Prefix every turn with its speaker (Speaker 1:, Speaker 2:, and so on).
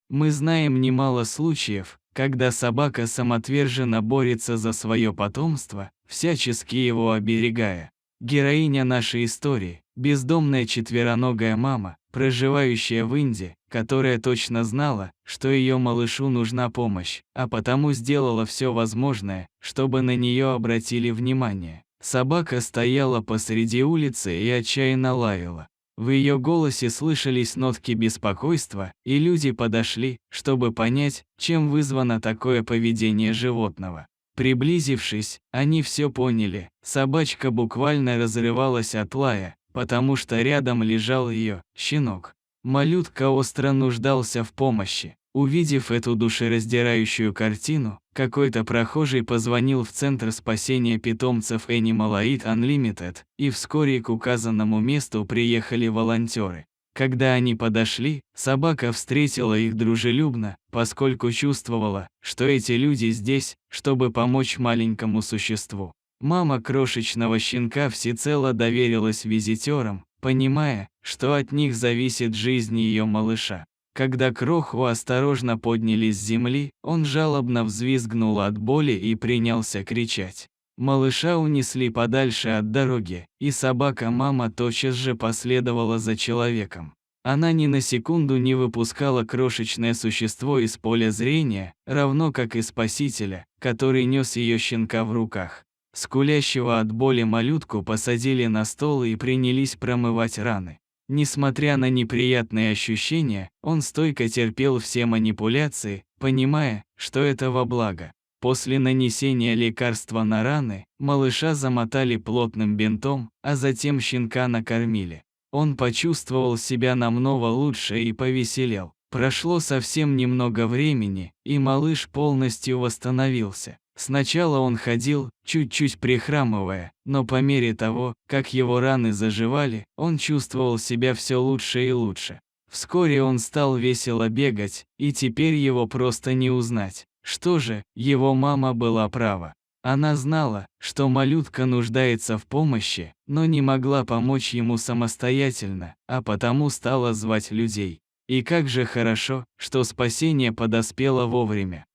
Speaker 1: Мы знаем немало случаев, когда собака самоотверженно борется за свое потомство, всячески его оберегая. Героиня нашей истории – бездомная четвероногая мама, проживающая в Индии, которая точно знала, что ее малышу нужна помощь, а потому сделала все возможное, чтобы на нее обратили внимание. Собака стояла посреди улицы и отчаянно лаяла. В ее голосе слышались нотки беспокойства, и люди подошли, чтобы понять, чем вызвано такое поведение животного. Приблизившись, они все поняли. Собачка буквально разрывалась от лая, потому что рядом лежал ее щенок. Малютка остро нуждался в помощи. Увидев эту душераздирающую картину, какой-то прохожий позвонил в Центр спасения питомцев Animal Aid Unlimited, и вскоре к указанному месту приехали волонтеры. Когда они подошли, собака встретила их дружелюбно, поскольку чувствовала, что эти люди здесь, чтобы помочь маленькому существу. Мама крошечного щенка всецело доверилась визитерам, понимая, что от них зависит жизнь ее малыша. Когда кроху осторожно подняли с земли, он жалобно взвизгнул от боли и принялся кричать. Малыша унесли подальше от дороги, и собака-мама тотчас же последовала за человеком. Она ни на секунду не выпускала крошечное существо из поля зрения, равно как и спасителя, который нес ее щенка в руках. Скулящего от боли малютку посадили на стол и принялись промывать раны. Несмотря на неприятные ощущения, он стойко терпел все манипуляции, понимая, что это во благо. После нанесения лекарства на раны, малыша замотали плотным бинтом, а затем щенка накормили. Он почувствовал себя намного лучше и повеселел. Прошло совсем немного времени, и малыш полностью восстановился. Сначала он ходил, чуть-чуть прихрамывая, но по мере того, как его раны заживали, он чувствовал себя все лучше и лучше. Вскоре он стал весело бегать, и теперь его просто не узнать. Что же, его мама была права. Она знала, что малютка нуждается в помощи, но не могла помочь ему самостоятельно, а потому стала звать людей. И как же хорошо, что спасение подоспело вовремя.